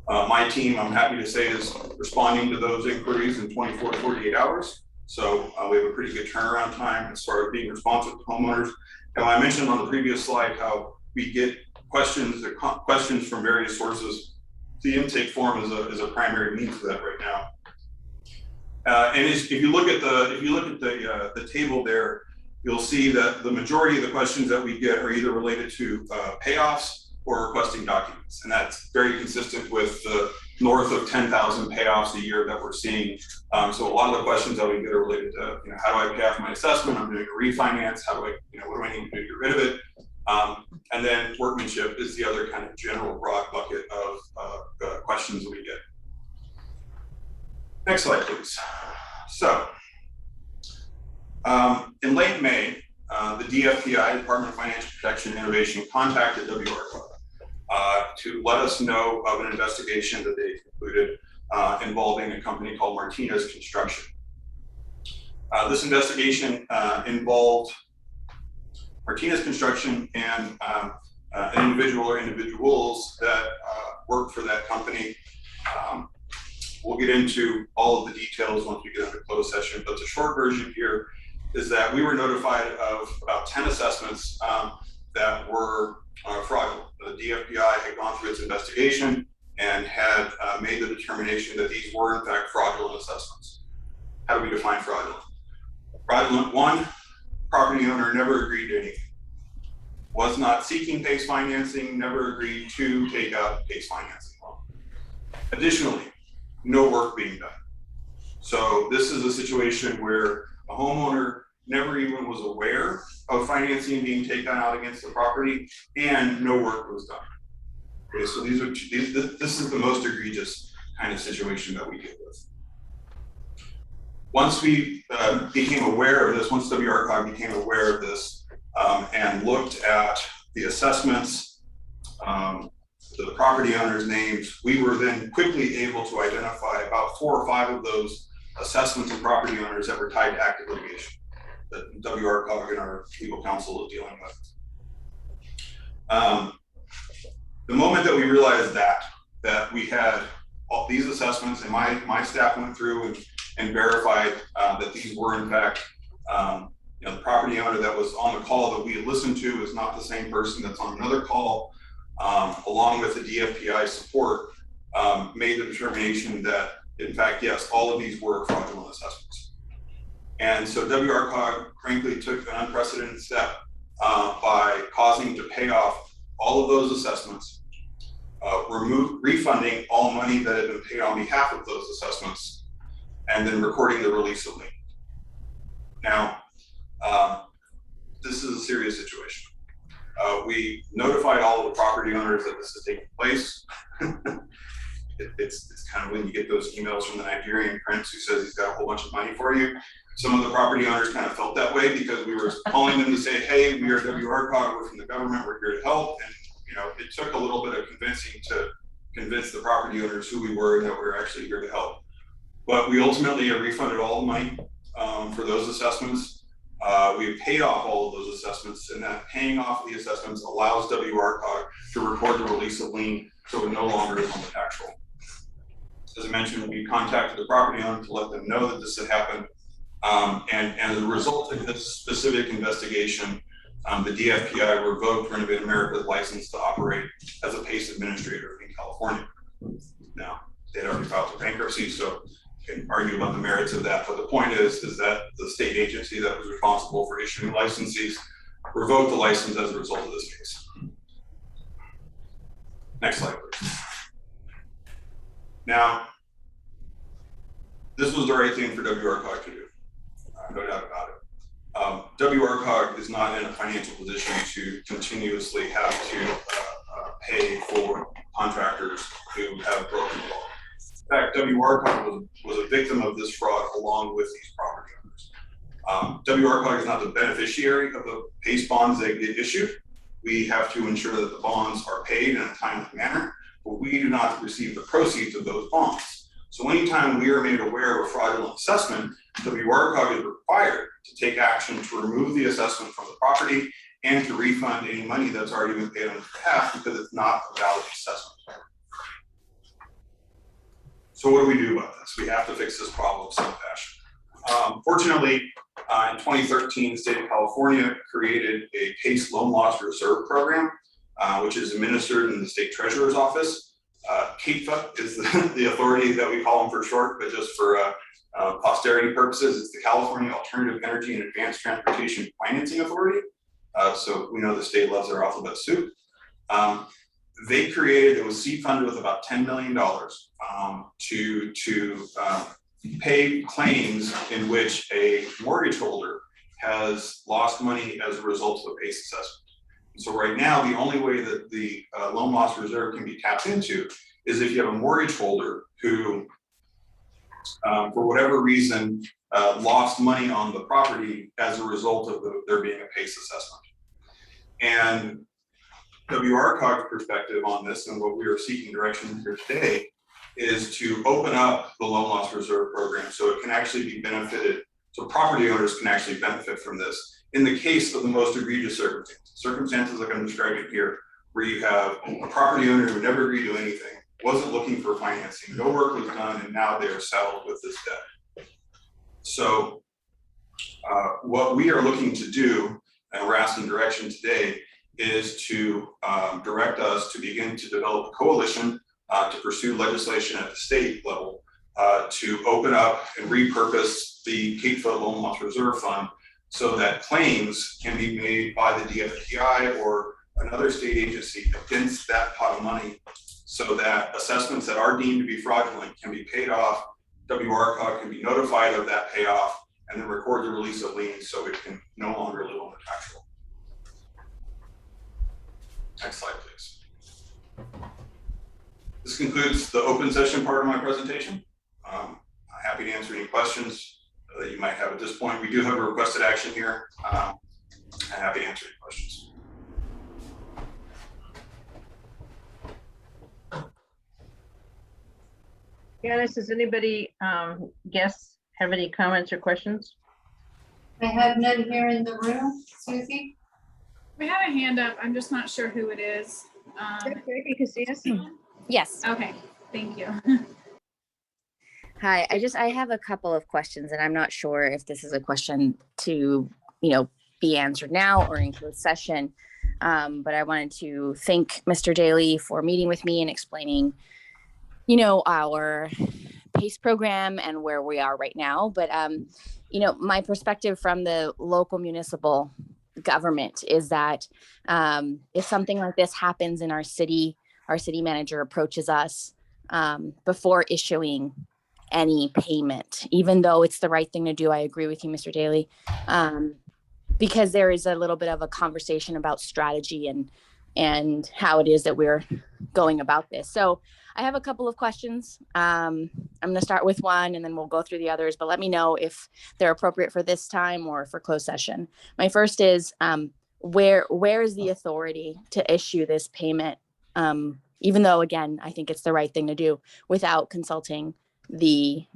My team, I'm happy to say, is responding to those inquiries in 24 to 48 hours. So we have a pretty good turnaround time as far as being responsive to homeowners. And I mentioned on the previous slide how we get questions from various sources. The intake form is a primary means for that right now. And if you look at the table there, you'll see that the majority of the questions that we get are either related to payoffs or requesting documents. And that's very consistent with the north of 10,000 payoffs a year that we're seeing. So a lot of the questions that we get are related to, how do I pay off my assessment? I'm doing a refinance. How do I, what do I need to do to get rid of it? And then workmanship is the other kind of general broad bucket of questions that we get. Next slide, please. So in late May, the DFPI, Department of Financial Protection and Innovation, contacted WRCOG to let us know of an investigation that they concluded involving a company called Martinez Construction. This investigation involved Martinez Construction and an individual or individuals that work for that company. We'll get into all of the details once we get into closed session, but the short version here is that we were notified of about 10 assessments that were fraudulent. The DFPI had gone through its investigation and had made the determination that these were in fact fraudulent assessments. How do we define fraudulent? Fraudulent, one, property owner never agreed to anything. Was not seeking PACE financing, never agreed to take out PACE financing loan. Additionally, no work being done. So this is a situation where a homeowner never even was aware of financing being taken out against the property, and no work was done. Okay, so this is the most egregious kind of situation that we deal with. Once we became aware of this, once WRCOG became aware of this and looked at the assessments, the property owners' names, we were then quickly able to identify about 4 or 5 of those assessments and property owners that were tied to active litigation that WRCOG and our legal counsel is dealing with. The moment that we realized that we had all these assessments, and my staff went through and verified that these were in fact, the property owner that was on the call that we had listened to is not the same person that's on another call, along with the DFPI support, made the determination that, in fact, yes, all of these were fraudulent assessments. And so WRCOG frankly took an unprecedented step by causing to pay off all of those assessments, refunding all money that had been paid on behalf of those assessments, and then recording the release of lien. Now, this is a serious situation. We notified all of the property owners that this is taking place. It's kind of when you get those emails from the Nigerian prince who says he's got a whole bunch of money for you. Some of the property owners kind of felt that way because we were calling them to say, hey, we are WRCOG, we're from the government, we're here to help. And it took a little bit of convincing to convince the property owners who we were and that we were actually here to help. But we ultimately refunded all the money for those assessments. We paid off all of those assessments, and that paying off the assessments allows WRCOG to record the release of lien so it no longer is on the tax roll. As I mentioned, we contacted the property owner to let them know that this had happened. And as a result of this specific investigation, the DFPI revoked Renovate America's license to operate as a PACE administrator in California. Now, they'd already filed for bankruptcy, so you can argue about the merits of that. But the point is that the state agency that was responsible for issuing licenses revoked the license as a result of this case. Next slide, please. Now, this was the right thing for WRCOG to do, no doubt about it. WRCOG is not in a financial position to continuously have to pay for contractors who have broken the law. In fact, WRCOG was a victim of this fraud along with these property owners. WRCOG is not the beneficiary of the PACE bonds that get issued. We have to ensure that the bonds are paid in a timely manner, but we do not receive the proceeds of those bonds. So anytime we are made aware of a fraudulent assessment, WRCOG is required to take action to remove the assessment from the property and to refund any money that's already been paid on its behalf because it's not a valid assessment. So what do we do about this? We have to fix this problem in some fashion. Fortunately, in 2013, the state of California created a PACE loan loss reserve program, which is administered in the state treasurer's office. CATFA is the authority that we call them for short, but just for posterity purposes, it's the California Alternative Energy and Advanced Transportation Financing Authority. So we know the state loves their alphabet soup. They created, it was seed funded with about $10 million to pay claims in which a mortgage holder has lost money as a result of a PACE assessment. So right now, the only way that the loan loss reserve can be tapped into is if you have a mortgage holder who, for whatever reason, lost money on the property as a result of there being a PACE assessment. And WRCOG's perspective on this and what we are seeking direction here today is to open up the loan loss reserve program so it can actually be benefited, so property owners can actually benefit from this in the case of the most egregious circumstances like I'm describing here, where you have a property owner who never agreed to anything, wasn't looking for financing, no work was done, and now they are saddled with this debt. So what we are looking to do, and we're asking direction today, is to direct us to begin to develop a coalition to pursue legislation at the state level to open up and repurpose the CATFA Loan Loss Reserve Fund so that claims can be made by the DFPI or another state agency against that pot of money so that assessments that are deemed to be fraudulent can be paid off, WRCOG can be notified of that payoff, and then record the release of liens so it can no longer live on the tax roll. Next slide, please. This concludes the open session part of my presentation. I'm happy to answer any questions that you might have at this point. We do have a requested action here. I'm happy to answer any questions. Janice, does anybody guests have any comments or questions? I have none here in the room. Susie? We have a hand up. I'm just not sure who it is. You can see us. Yes. Okay, thank you. Hi, I have a couple of questions and I'm not sure if this is a question to, be answered now or in closed session. But I wanted to thank Mr. Daly for meeting with me and explaining, our PACE program and where we are right now. But, my perspective from the local municipal government is that if something like this happens in our city manager approaches us before issuing any payment, even though it's the right thing to do. I agree with you, Mr. Daly, because there is a little bit of a conversation about strategy and how it is that we're going about this. So I have a couple of questions. I'm going to start with one and then we'll go through the others, but let me know if they're appropriate for this time or for closed session. My first is where is the authority to issue this payment? Even though, again, I think it's the right thing to do without consulting the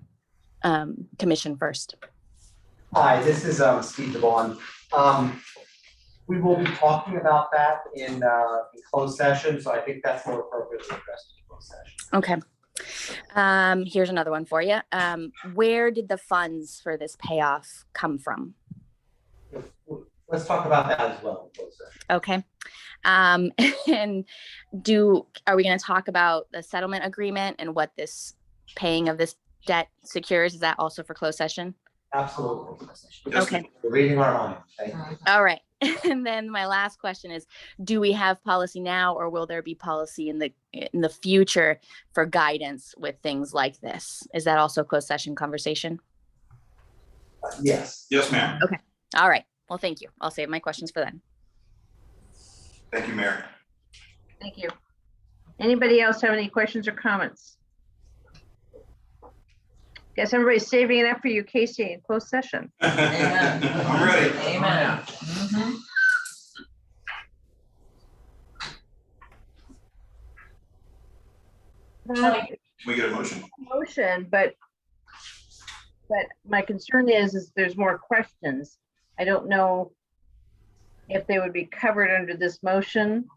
commission first. Hi, this is Steve DeVaughn. We will be talking about that in closed session, so I think that's more appropriate to address in closed session. Okay. Here's another one for you. Where did the funds for this payoff come from? Let's talk about that as well. Okay. And are we going to talk about the settlement agreement and what this paying of this debt secures? Is that also for closed session? Absolutely. Okay. We're reading our mind. Thank you. All right. And then my last question is, do we have policy now, or will there be policy in the future for guidance with things like this? Is that also closed session conversation? Yes. Yes, ma'am. Okay. All right. Well, thank you. I'll save my questions for then. Thank you, Mayor. Thank you. Anybody else have any questions or comments? Guess everybody's saving it up for you, Casey, in closed session. Amen. I'm ready. Amen. Mhm. Can we get a motion? Motion, but my concern is there's more questions. I don't know if they would be covered under this motion.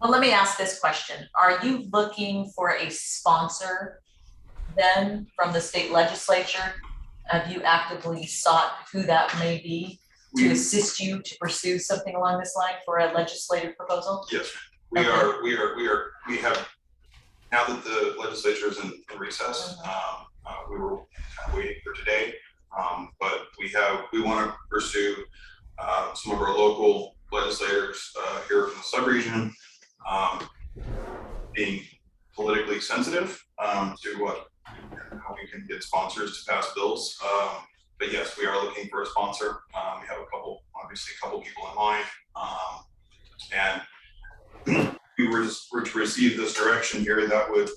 Well, let me ask this question. Are you looking for a sponsor then from the state legislature? Have you actively sought who that may be to assist you to pursue something along this line for a legislative proposal? Yes, we have, now that the legislature is in recess, we were kind of waiting for today, but we want to pursue some of our local legislators here from the sub-region, being politically sensitive to how we can get sponsors to pass bills. But yes, we are looking for a sponsor. We have obviously a couple people in mind, and we were to receive this direction here, that would,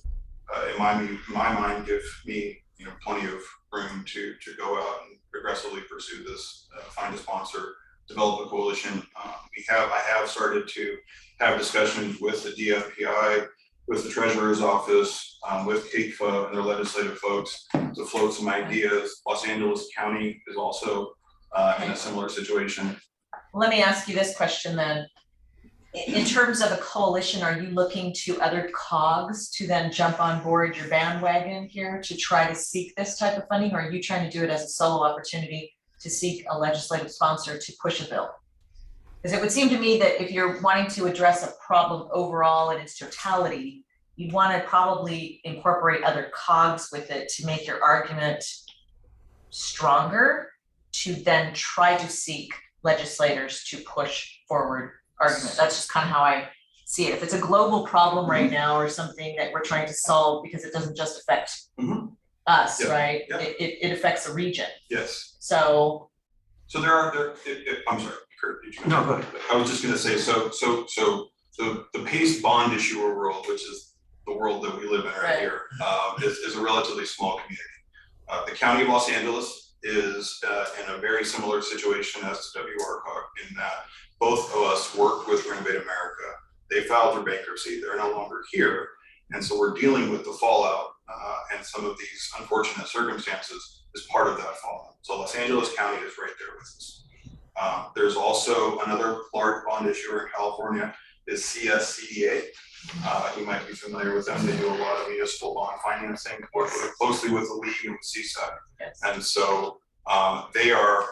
in my mind, give me plenty of room to go out and aggressively pursue this, find a sponsor, develop a coalition. I have started to have discussions with the DFPI, with the Treasurer's Office, with CATFA and their legislative folks to float some ideas. Los Angeles County is also in a similar situation. Let me ask you this question then. In terms of a coalition, are you looking to other cogs to then jump on board your bandwagon here to try to seek this type of funding? Or are you trying to do it as a solo opportunity to seek a legislative sponsor to push a bill? Because it would seem to me that if you're wanting to address a problem overall in its totality, you'd want to probably incorporate other cogs with it to make your argument stronger, to then try to seek legislators to push forward argument. That's just kind of how I see it. If it's a global problem right now or something that we're trying to solve because it doesn't just affect us, Yeah. right? Yeah. It affects the region. Yes. So I'm sorry, Kurt, did you? No, go ahead. I was just gonna say, so the PACE bond issuer world, which is the world that we live in right here, is a relatively small community. The County of Los Angeles is in a very similar situation as to WRCOG in that both of us worked with Renovate America. They filed their bankruptcy. They're no longer here. And so we're dealing with the fallout and some of these unfortunate circumstances as part of that fallout. So Los Angeles County is right there with us. There's also another large bond issuer in California is CSCDA. You might be familiar with them. They do a lot of municipal bond financing, work closely with the league and with CSAC. Yes. And so they are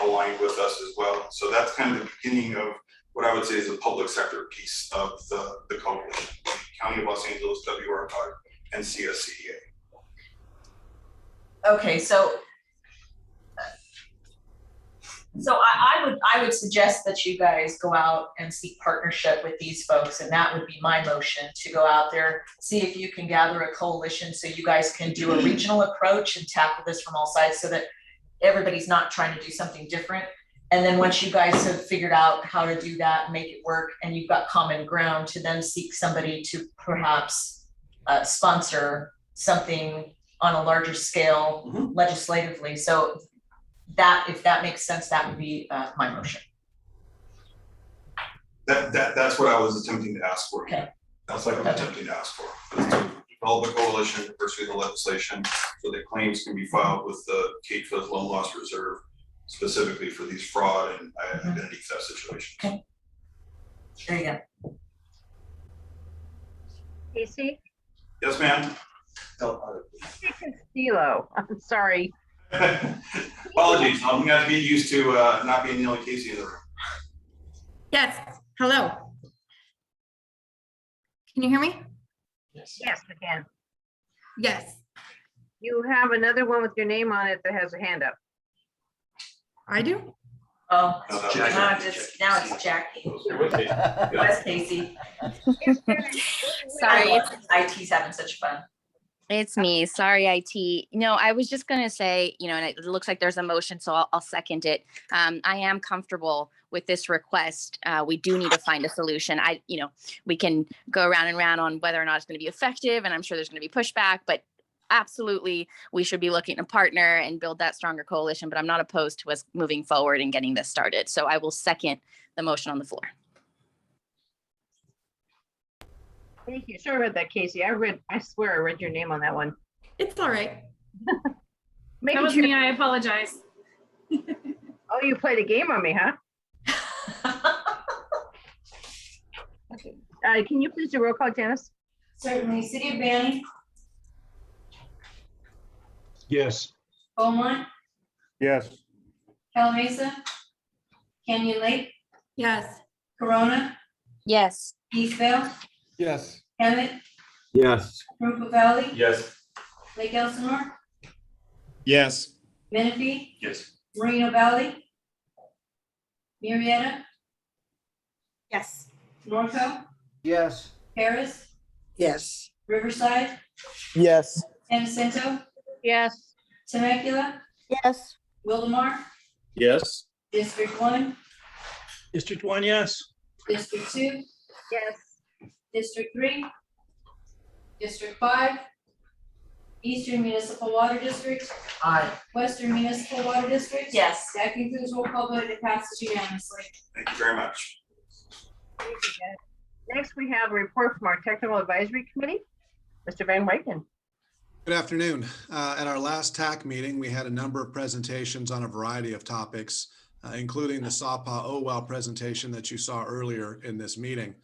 aligned with us as well. So that's kind of the beginning of what I would say is a public sector piece of the coalition, the County of Los Angeles, WRCOG, and CSCDA. okay, so I would suggest that you guys go out and seek partnership with these folks, and that would be my motion, to go out there, see if you can gather a coalition so you guys can do a regional approach and tackle this from all sides so that everybody's not trying to do something different. And then once you guys have figured out how to do that, make it work, and you've got common ground, to then seek somebody to perhaps sponsor something on a larger scale legislatively. So that, if that makes sense, that would be my motion. That's what I was attempting to ask for. Okay. That's what I'm attempting to ask for. Is to develop a coalition to pursue the legislation so that claims can be filed with the CATFA's loan loss reserve, specifically for these fraud and identity theft situations. Okay. There you go. Casey? Yes, ma'am. Castillo, I'm sorry. Apologies, I'm gonna have to get used to not being the only Casey in the room. Yes, hello. Can you hear me? Yes, we can. Yes, You have another one with your name on it that has a hand up. I do. Oh, No, that was now it's Jackie. It Wes Casey. Sorry, IT's having such fun. it's me. Sorry, IT. No, I was just going to say, and it looks like there's a motion, so I'll second it. I am comfortable with this request. We do need to find a solution. We can go round and round on whether or not it's going to be effective, and I'm sure there's going to be pushback, but absolutely, we should be looking to partner and build that stronger coalition, but I'm not opposed to us moving forward and getting this started. So I will second the motion on the floor. Thank you. Sorry about that, Casey. I swear I read your name on that one. It's all right. That was me. I apologize. Oh, you played a game on me, huh? Okay. Can you please do roll call, Janice? Certainly. City of Banning, Yes. Beaumont, Yes. Calamasa, Canyon Lake, Yes, Corona, Yes. Eastvale, Yes. Hemet, Yes. Rupa Valley, Yes. Lake Elsinore, Yes. Menifee, Yes. Moreno Valley, Marietta, yes, Norco, Yes. Paris, Yes. Riverside, Yes. San Jacinto, Yes. Temecula, yes, Wildomar, Yes. District 1, District 1, yes. District 2, Yes. District 3, District 5, Eastern Municipal Water District, Aye. Western Municipal Water District. Yes. That concludes roll call vote. It passes unanimously. Thank you very much. Thank you, Jen. Next, we have a report from our Technical Advisory Committee. Mr. Van Wyken. Good afternoon. At our last TAC meeting, we had a number of presentations on a variety of topics, including the SAPA OWEL presentation that you saw earlier in this meeting.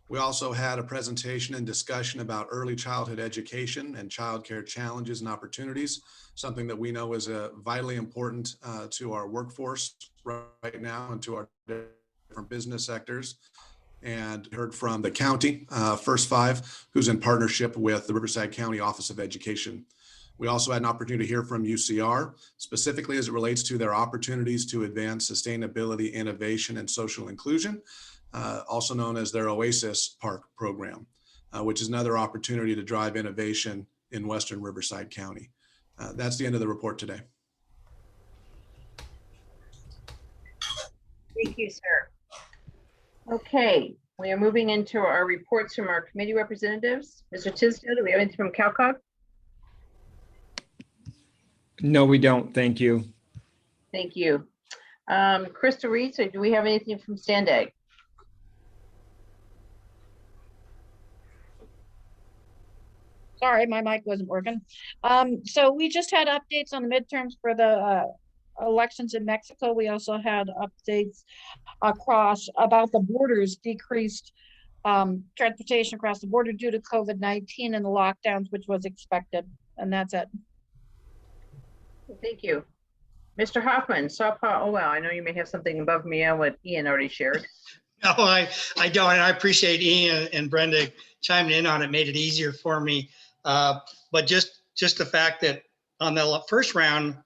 We also had a presentation and discussion about early childhood education and childcare challenges and opportunities, something that we know is vitally important to our workforce right now and to our different business sectors. And heard from the county, First Five, who's in partnership with the Riverside County Office of Education. We also had an opportunity to hear from UCR, specifically as it relates to their opportunities to advance sustainability, innovation, and social inclusion, also known as their Oasis Park program, which is another opportunity to drive innovation in Western Riverside County. That's the end of the report today. Thank you, sir. Okay, we are moving into our reports from our committee representatives. Mr. Tisdale, do we have anything from CalCog? No, we don't. Thank you. Thank you. Crystal Reed, so do we have anything from Standag? Sorry, my mic wasn't working. So we just had updates on the midterms for the elections in Mexico. We also had updates across about the borders, decreased transportation across the border due to COVID-19 and the lockdowns, which was expected. And that's it. Thank you. Mr. Hoffman, SAPA OWEL, I know you may have something above me on what Ian already shared. No, I don't. And I appreciate Ian and Brenda chiming in on it, made it easier for me. But just the fact that on the first round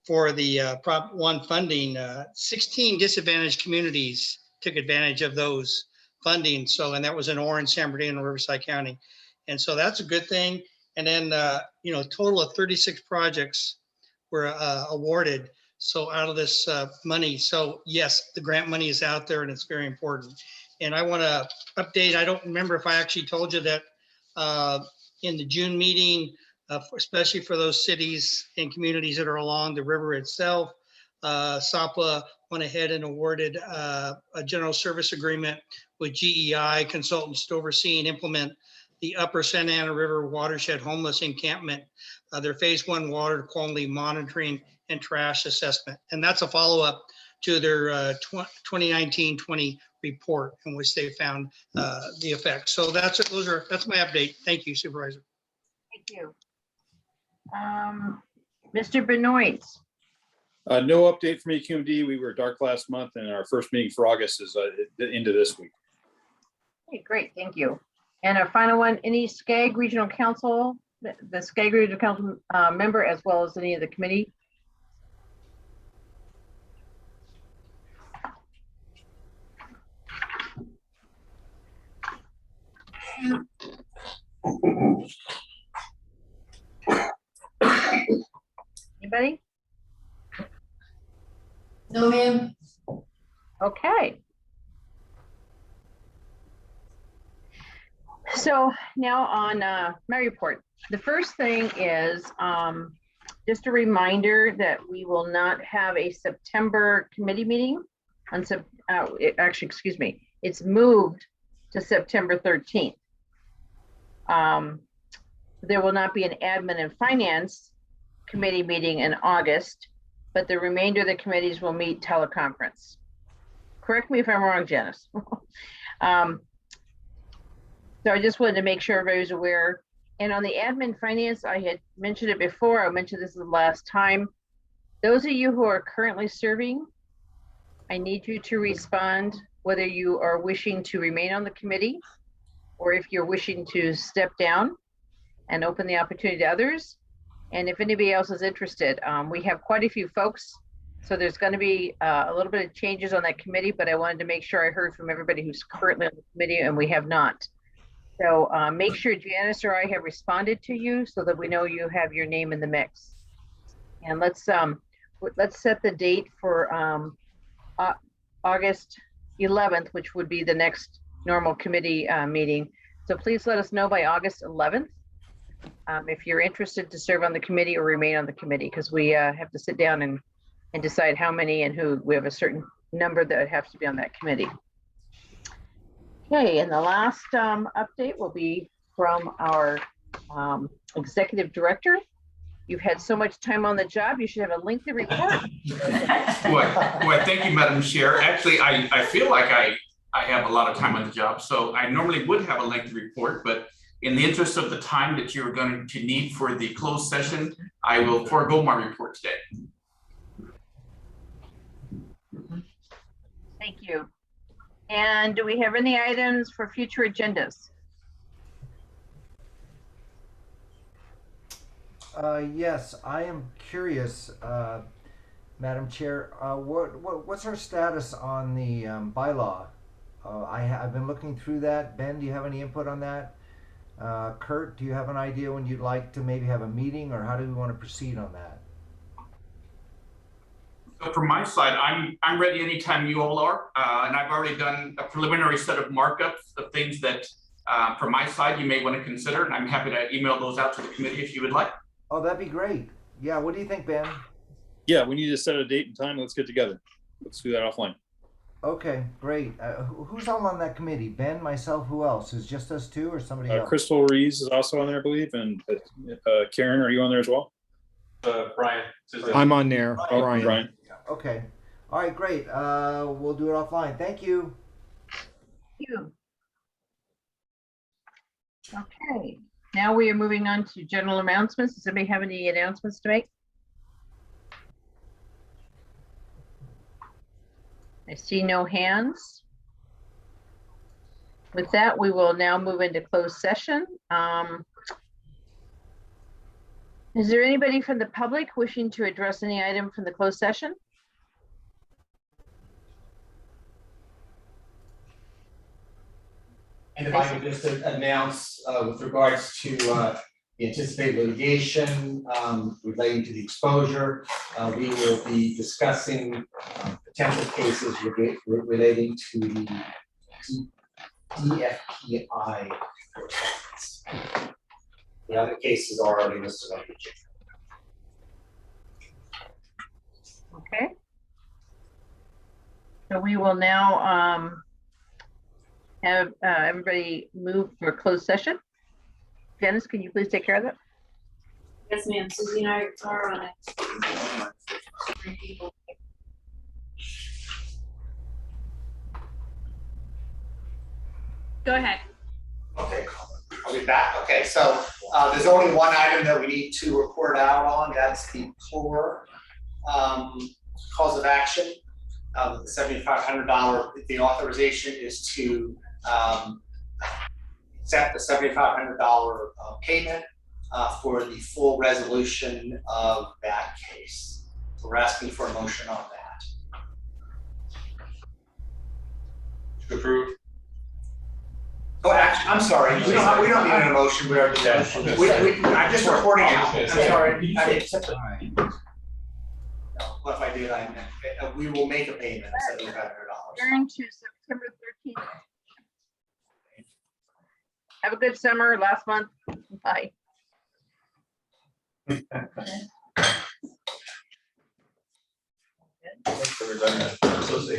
for the Prop 1 funding, 16 disadvantaged communities took advantage of those funding. So, and that was in Orange, San Bernardino, and Riverside County. And so that's a good thing. And then, a total of 36 projects were awarded. So out of this money, so yes, the grant money is out there and it's very important. And I want to update, I don't remember if I actually told you that in the June meeting, especially for those cities and communities that are along the river itself, SAPA went ahead and awarded a general service agreement with GEI consultants to oversee and implement the Upper Santa Ana River Watershed Homeless Encampment, their phase 1 water quality monitoring and trash assessment. And that's a follow-up to their 2019-20 report in which they found the effects. So that's my update. Thank you, Supervisor. Thank you. Mr. Benoit. No update from EQMD. We were dark last month, and our first meeting for August is into this week. Okay, great, thank you. And our final one, any SCAG Regional Council, the SCAG Regional Council member, as well as any of the committee? Anybody? No, ma'am. Okay. So now on my report, the first thing is just a reminder that we will not have a September committee meeting on actually, excuse me, it's moved to September 13th. There will not be an admin and finance committee meeting in August, but the remainder of the committees will meet teleconference. Correct me if I'm wrong, Janice. So I just wanted to make sure everybody was aware. And on the admin finance, I had mentioned it before. I mentioned this the last time. Those of you who are currently serving, I need you to respond whether you are wishing to remain on the committee or if you're wishing to step down and open the opportunity to others. And if anybody else is interested, we have quite a few folks. So there's going to be a little bit of changes on that committee, but I wanted to make sure I heard from everybody who's currently on the committee, and we have not. So make sure Janice or I have responded to you so that we know you have your name in the mix. And let's set the date for August 11th, which would be the next normal committee meeting. So please let us know by August 11th if you're interested to serve on the committee or remain on the committee, because we have to sit down and decide how many and who. We have a certain number that have to be on that committee. Okay, and the last update will be from our executive director. You've had so much time on the job, you should have a lengthy report. Boy, thank you, Madam Chair. Actually, I feel like I have a lot of time on the job, so I normally would have a lengthy report, but in the interest of the time that you're going to need for the closed session, I will forego my report today. Thank you. And do we have any items for future agendas? Yes, I am curious, Madam Chair, what's our status on the bylaw? I've been looking through that. Ben, do you have any input on that? Kurt, do you have an idea when you'd like to maybe have a meeting, or how do we want to proceed on that? So from my side, I'm ready anytime you all are, and I've already done a preliminary set of markups of things that from my side you may want to consider, and I'm happy to email those out to the committee if you would like. Oh, that'd be great. Yeah, what do you think, Ben? Yeah, we need to set a date and time. Let's get together. Let's do that offline. Okay, great. Who's all on that committee? Ben, myself, who else? Is just us two or somebody else? Crystal Rees is also on there, I believe, and Karen, are you on there as well? Brian. I'm on there, Brian. Okay. All right, great. We'll do it offline. Thank you. Thank you. Okay, now we are moving on to general announcements. Does anybody have any announcements to make? I see no hands. With that, we will now move into closed session. Is there anybody from the public wishing to address any item from the closed session? And if I could just announce with regards to the anticipated litigation relating to the exposure, we will be discussing potential cases relating to the DFPI. The other cases are already listed on the agenda. Okay. So we will now have everybody move for a closed session. Janice, can you please take care of that? Yes, ma'am. Susie and I are on it. 3 people. Go ahead. Okay, I'll be back. Okay, so there's only one item that we need to report out on. That's the core cause of action. The $7,500. The authorization is to accept the $7,500 payment for the full resolution of that case. So we're asking for a motion on that. To approve. Oh, actually, I'm sorry. We don't need an emotion. We already did. I'm just reporting out. I'm sorry. I didn't accept it. What if I did? We will make a payment of $7,500. Turn to September 13th. Have a good summer. Last month. Bye. So we're done.